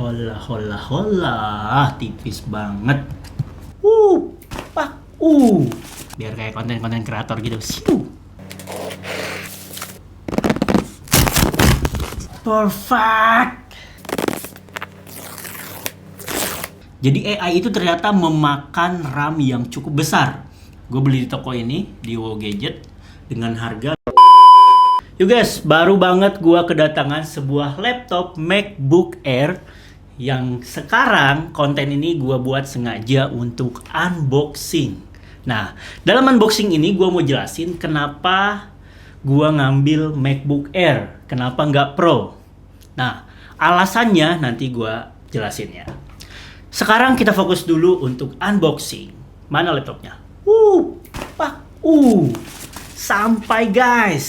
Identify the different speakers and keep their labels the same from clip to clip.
Speaker 1: Hola, hola, hola, tipis banget. Uh, pak, uh. Biar kayak konten-konten kreator gitu. Siu. Perfect. Jadi AI itu ternyata memakan RAM yang cukup besar. Gue beli di toko ini, di WoW Gadget, dengan harga. Yuk guys, baru banget gue kedatangan sebuah laptop MacBook Air yang sekarang konten ini gue buat sengaja untuk unboxing. Nah, dalam unboxing ini gue mau jelasin kenapa gue ngambil MacBook Air, kenapa nggak Pro. Nah, alasannya nanti gue jelasin ya. Sekarang kita fokus dulu untuk unboxing. Mana laptopnya? Pak, sampai guys.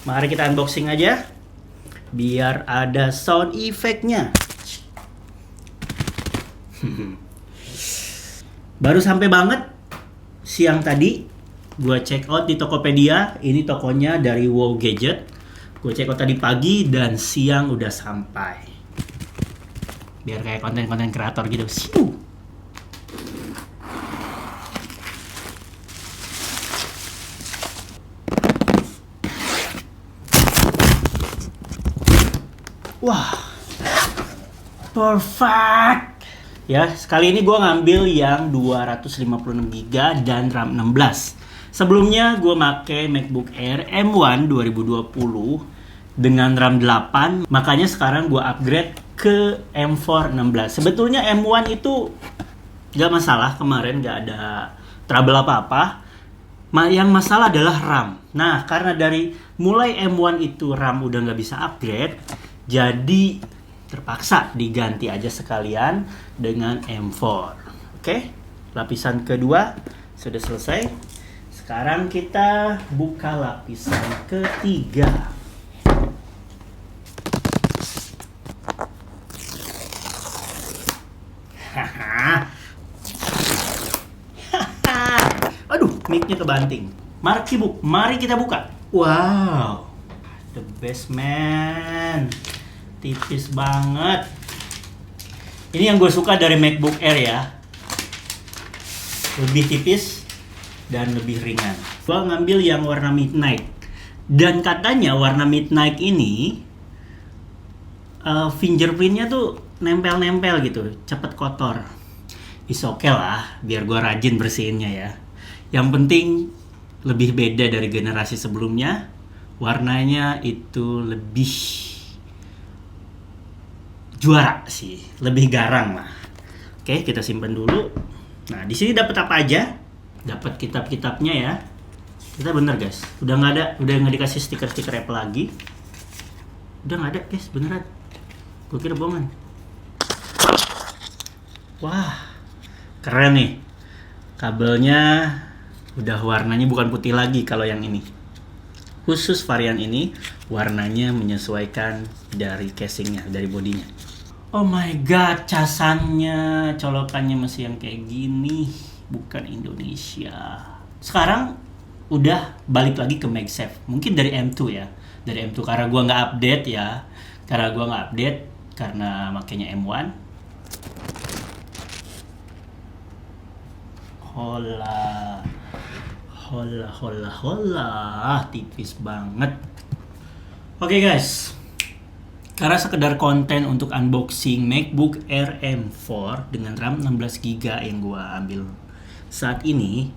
Speaker 1: Mari kita unboxing aja, biar ada sound effect-nya. Baru sampai banget siang tadi. Gue check out di Tokopedia. Ini tokonya dari WoW Gadget. Gue check out tadi pagi dan siang udah sampai. Biar kayak konten-konten kreator gitu. Siu. Wah, perfect. Ya, sekali ini gue ngambil yang 256GB dan RAM 16. Sebelumnya gue pakai MacBook Air M1 2020 dengan RAM 8. Makanya sekarang gue upgrade ke M4 16. Sebetulnya M1 itu gak masalah, kemarin gak ada trouble apa-apa. Yang masalah adalah RAM. Nah, karena dari mulai M1 itu RAM udah gak bisa upgrade, jadi terpaksa diganti aja sekalian dengan M4. Oke, lapisan kedua sudah selesai. Sekarang kita buka lapisan ketiga. Aduh, mic-nya kebanting. Mari kita buka. Wow, the best man. Tipis banget. Ini yang gue suka dari MacBook Air ya. Lebih tipis dan lebih ringan. Gue ngambil yang warna midnight. Dan katanya warna midnight ini fingerprintnya tuh nempel-nempel gitu, cepet kotor. Is oke lah, biar gue rajin bersihinnya ya. Yang penting lebih beda dari generasi sebelumnya. Warnanya itu lebih juara sih, lebih garang lah. Oke, kita simpan dulu. Nah, di sini dapat apa aja? Dapat kitab-kitabnya ya. Kita bener guys, udah nggak dikasih stiker-stiker Apple lagi. Udah nggak ada guys, beneran. Gue kira bohongan. Wah, keren nih. Kabelnya udah warnanya bukan putih lagi kalau yang ini. Khusus varian ini warnanya menyesuaikan dari casingnya, dari bodinya. Oh my god, casannya, colokannya masih yang kayak gini, bukan Indonesia. Sekarang udah balik lagi ke MagSafe, mungkin dari M2 ya, dari M2 karena gua nggak update ya, karena makanya M1. Hola, tipis banget. Oke guys, karena sekedar konten untuk unboxing MacBook Air M4 dengan RAM 16GB yang gua ambil saat ini.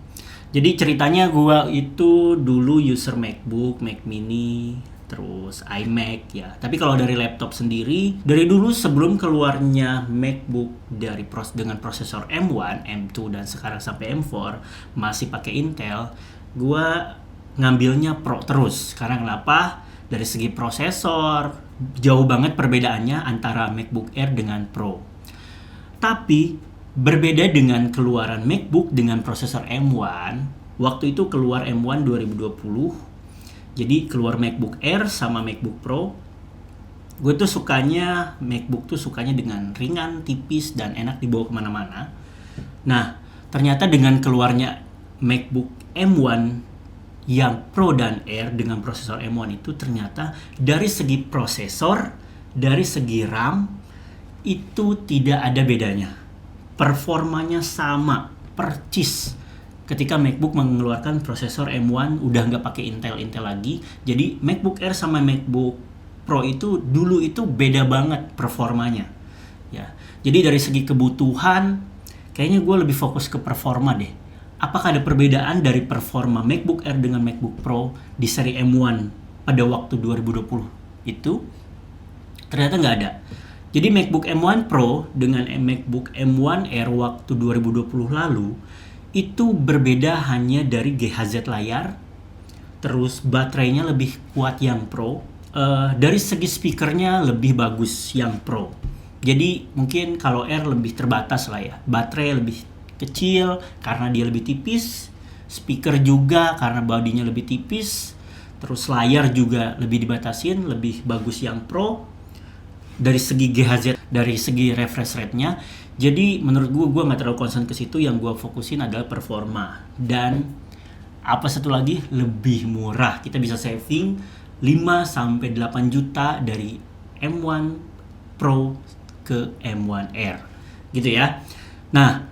Speaker 1: Jadi ceritanya gua itu dulu user MacBook, Mac Mini, terus iMac ya. Tapi kalau dari laptop sendiri, dari dulu sebelum keluarnya MacBook dengan prosesor M1, M2 dan sekarang sampai M4 masih pakai Intel, gua ngambilnya Pro terus. Karena kenapa? Dari segi prosesor jauh banget perbedaannya antara MacBook Air dengan Pro. Tapi berbeda dengan keluaran MacBook dengan prosesor M1, waktu itu keluar M1 2020. Jadi keluar MacBook Air sama MacBook Pro. Gue tuh sukanya MacBook tuh sukanya dengan ringan, tipis dan enak dibawa kemana-mana. Nah, ternyata dengan keluarnya MacBook M1 yang Pro dan Air dengan prosesor M1 itu ternyata dari segi prosesor, dari segi RAM itu tidak ada bedanya. Performanya sama, percis. Ketika MacBook mengeluarkan prosesor M1 udah nggak pakai Intel lagi. Jadi MacBook Air sama MacBook Pro itu dulu itu beda banget performanya. Ya. Jadi dari segi kebutuhan kayaknya gue lebih fokus ke performa deh. Apakah ada perbedaan dari performa MacBook Air dengan MacBook Pro di seri M1 pada waktu 2020? Itu ternyata nggak ada. Jadi MacBook M1 Pro dengan MacBook M1 Air waktu 2020 lalu itu berbeda hanya dari GHZ layar, terus baterainya lebih kuat yang Pro, dari segi speakernya lebih bagus yang Pro. Jadi mungkin kalau Air lebih terbatas lah ya, baterai lebih kecil karena dia lebih tipis, speaker juga karena bodinya lebih tipis, terus layar juga lebih dibatasin, lebih bagus yang Pro. Dari segi GHZ, dari segi refresh rate-nya, jadi menurut gue nggak terlalu concern ke situ. Yang gue fokusin adalah performa dan apa satu lagi, lebih murah. Kita bisa saving 5-8 juta dari M1 Pro ke M1 Air gitu ya. Nah,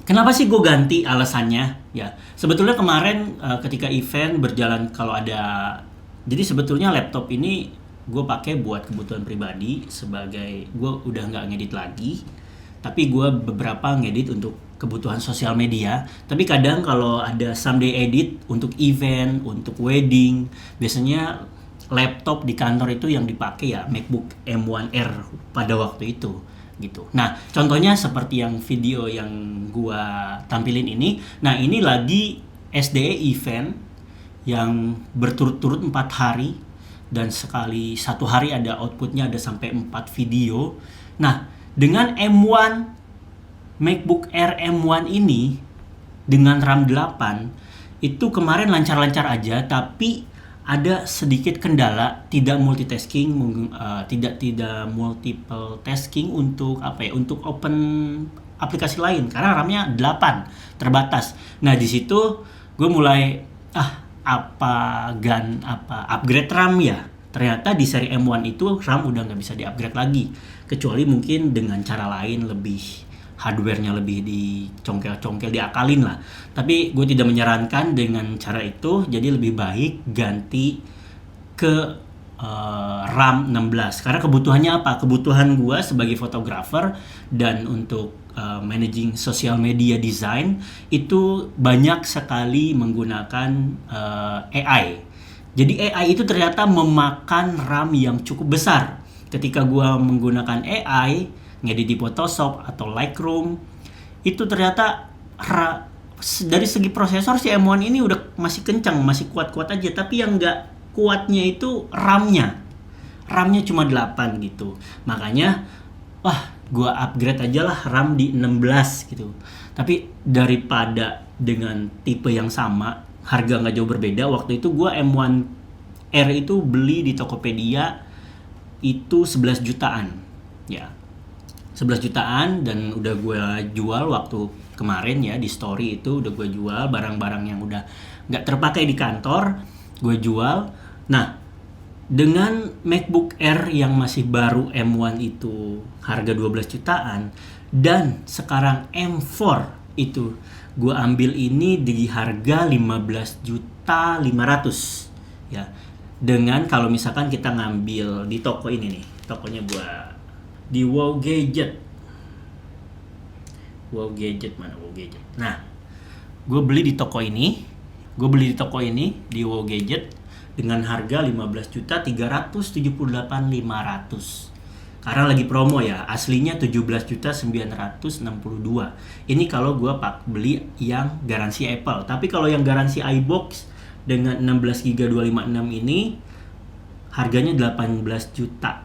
Speaker 1: kenapa sih gue ganti? Alasannya ya, sebetulnya kemarin ketika event berjalan, kalau ada, jadi sebetulnya laptop ini gue pakai buat kebutuhan pribadi, sebagai gue udah nggak ngedit lagi, tapi gue beberapa ngedit untuk kebutuhan sosial media. Tapi kadang kalau ada someday edit untuk event, untuk wedding, biasanya laptop di kantor itu yang dipakai ya MacBook M1 Air pada waktu itu gitu. Nah, contohnya seperti yang video yang gue tampilin ini. Nah, ini lagi SDE event yang berturut-turut 4 hari, dan sekali satu hari ada outputnya ada sampai 4 video. Nah, dengan M1 MacBook Air M1 ini dengan RAM 8 itu kemarin lancar-lancar aja, tapi ada sedikit kendala, tidak multitasking, tidak multiple tasking untuk apa ya, untuk open aplikasi lain karena RAM-nya 8 terbatas. Nah, di situ gue mulai upgrade RAM ya. Ternyata di seri M1 itu RAM udah nggak bisa di-upgrade lagi, kecuali mungkin dengan cara lain, lebih hardware-nya lebih dicongkel-congkel, diakalin lah. Tapi gue tidak menyarankan dengan cara itu, jadi lebih baik ganti ke RAM 16. Karena kebutuhannya apa? Kebutuhan gue sebagai fotografer dan untuk managing social media design itu banyak sekali menggunakan AI. Jadi AI itu ternyata memakan RAM yang cukup besar. Ketika gue menggunakan AI ngedit di Photoshop atau Lightroom, itu ternyata dari segi prosesor si M1 ini udah masih kencang, masih kuat-kuat aja, tapi yang nggak kuatnya itu RAM-nya cuma 8 gitu. Makanya gua upgrade aja lah RAM di 16 gitu. Tapi daripada dengan tipe yang sama, harga nggak jauh berbeda, waktu itu gua M1 Air itu beli di Tokopedia itu 11 jutaan ya, 11 jutaan, dan udah gue jual waktu kemarin ya, di story itu udah gue jual barang-barang yang udah nggak terpakai di kantor, gue jual. Nah, dengan MacBook Air yang masih baru M1 itu harga 12 jutaan, dan sekarang M4 itu gue ambil ini di harga 15.500.000 ya. Dengan kalau misalkan kita ngambil di toko ini nih, tokonya buat di Wow Gadget. Mana Wow Gadget? Nah, gue beli di toko ini di Wow Gadget dengan harga 15.378.500. Karena lagi promo ya, aslinya 17.962. Ini kalau gue beli yang garansi Apple. Tapi kalau yang garansi iBox dengan 16GB 256 ini harganya 18 juta.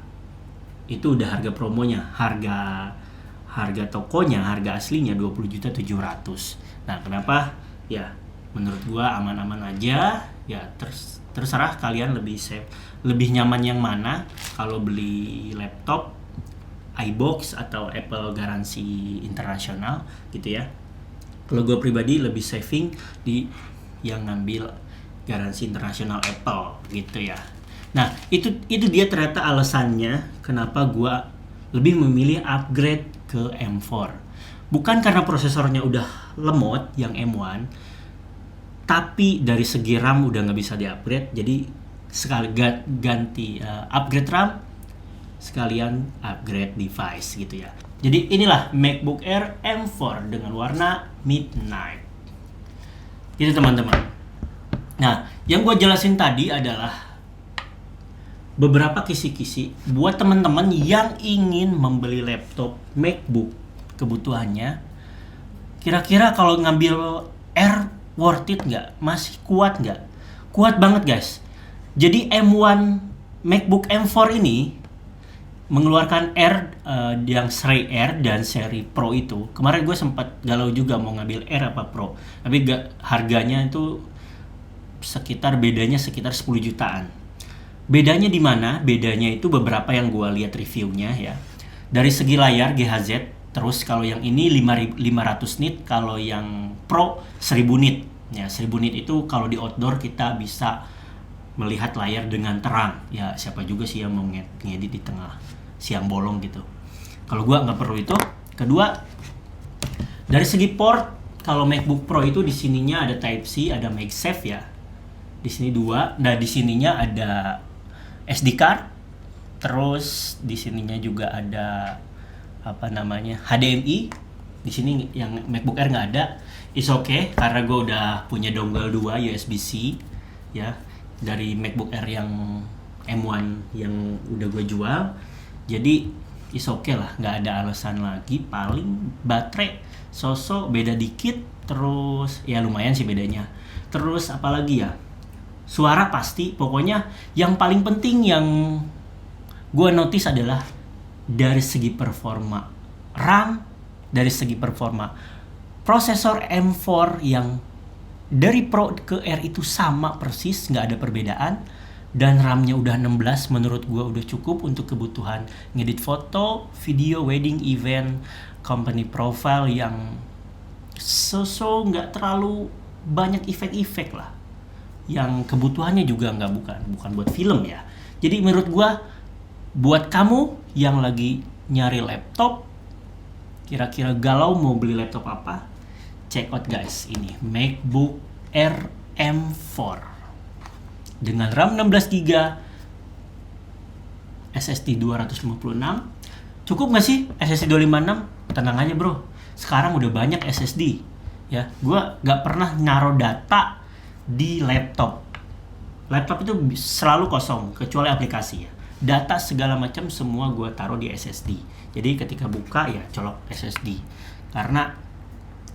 Speaker 1: Itu udah harga promonya. Harga tokonya, harga aslinya 20.700.000. Nah, kenapa? Ya, menurut gua aman-aman aja. Ya, terserah kalian lebih nyaman yang mana kalau beli laptop iBox atau Apple garansi internasional gitu ya. Kalau gua pribadi lebih saving di yang ngambil garansi internasional Apple gitu ya. Nah, itu dia ternyata alasannya kenapa gua lebih memilih upgrade ke M4. Bukan karena prosesornya udah lemot yang M1, tapi dari segi RAM udah nggak bisa di-upgrade, jadi sekali ganti upgrade RAM, sekalian upgrade device gitu ya. Jadi inilah MacBook Air M4 dengan warna Midnight. Gitu teman-teman. Nah, yang gue jelasin tadi adalah beberapa kisi-kisi buat teman-teman yang ingin membeli laptop MacBook kebutuhannya. Kira-kira kalau ngambil Air worth it nggak? Masih kuat nggak? Kuat banget guys. Jadi M1 MacBook M4 ini mengeluarkan Air yang seri Air dan seri Pro itu. Kemarin gue sempat galau juga mau ngambil Air apa Pro, tapi harganya itu bedanya sekitar 10 jutaan. Bedanya di mana? Bedanya itu beberapa yang gue lihat reviewnya ya. Dari segi layar GHZ, terus kalau yang ini 500 nit, kalau yang Pro 1000 nit. Ya, 1000 nit itu kalau di outdoor kita bisa melihat layar dengan terang. Ya, siapa juga sih yang mau ngedit di tengah siang bolong gitu. Kalau gua nggak perlu itu. Kedua, dari segi port, kalau MacBook Pro itu di sininya ada Type C, ada MagSafe ya. Di sini 2. Nah, di sininya ada SD card. Terus di sininya juga ada HDMI. Di sini yang MacBook Air nggak ada. It's okay karena gue udah punya dongle 2 USB-C ya dari MacBook Air yang M1 yang udah gue jual. Jadi is okay lah, nggak ada alasan lagi. Paling baterai sosok beda dikit, terus ya lumayan sih bedanya. Terus apalagi ya, suara pasti. Pokoknya yang paling penting yang gue notice adalah dari segi performa RAM, dari segi performa prosesor M4 yang dari Pro ke Air itu sama persis, nggak ada perbedaan. Dan RAM-nya udah 16, menurut gue udah cukup untuk kebutuhan ngedit foto, video, wedding, event, company profile yang nggak terlalu banyak efek-efek lah. Yang kebutuhannya juga bukan buat film ya. Jadi menurut gue, buat kamu yang lagi nyari laptop, kira-kira galau mau beli laptop apa, check out guys, ini MacBook Air M4 dengan RAM 16GB, SSD 256. Cukup nggak sih SSD 256? Tenang aja bro, sekarang udah banyak SSD ya. Gue nggak pernah naruh data di laptop. Laptop itu selalu kosong kecuali aplikasi ya. Data segala macam semua gue taruh di SSD. Jadi ketika buka ya colok SSD. Karena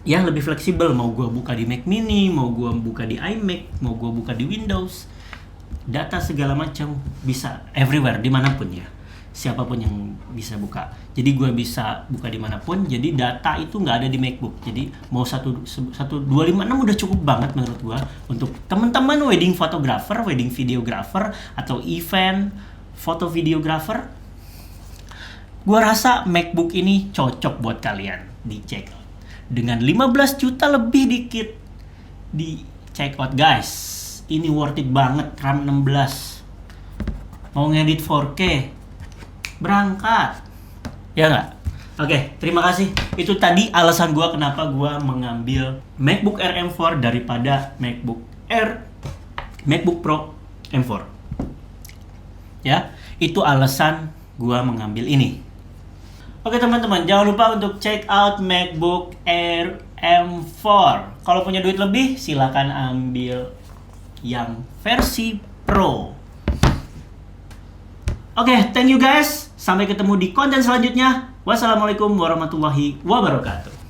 Speaker 1: yang lebih fleksibel, mau gue buka di Mac Mini, mau gue buka di iMac, mau gue buka di Windows, data segala macam bisa everywhere, dimanapun ya, siapapun yang bisa buka. Jadi gue bisa buka dimanapun. Jadi data itu nggak ada di MacBook. Jadi mau 1256 udah cukup banget menurut gue untuk teman-teman wedding photographer, wedding videographer, atau event foto videographer. Gue rasa MacBook ini cocok buat kalian di check out. Dengan 15 juta lebih dikit di check out guys. Ini worth it banget, RAM 16. Mau ngedit 4K, berangkat. Ya nggak? Oke, terima kasih. Itu tadi alasan gue kenapa gue mengambil MacBook Air M4 daripada MacBook Pro M4. Ya, itu alasan gue mengambil ini. Oke teman-teman, jangan lupa untuk check out MacBook Air M4. Kalau punya duit lebih, silakan ambil yang versi Pro. Oke, thank you guys. Sampai ketemu di konten selanjutnya. Wassalamualaikum warahmatullahi wabarakatuh.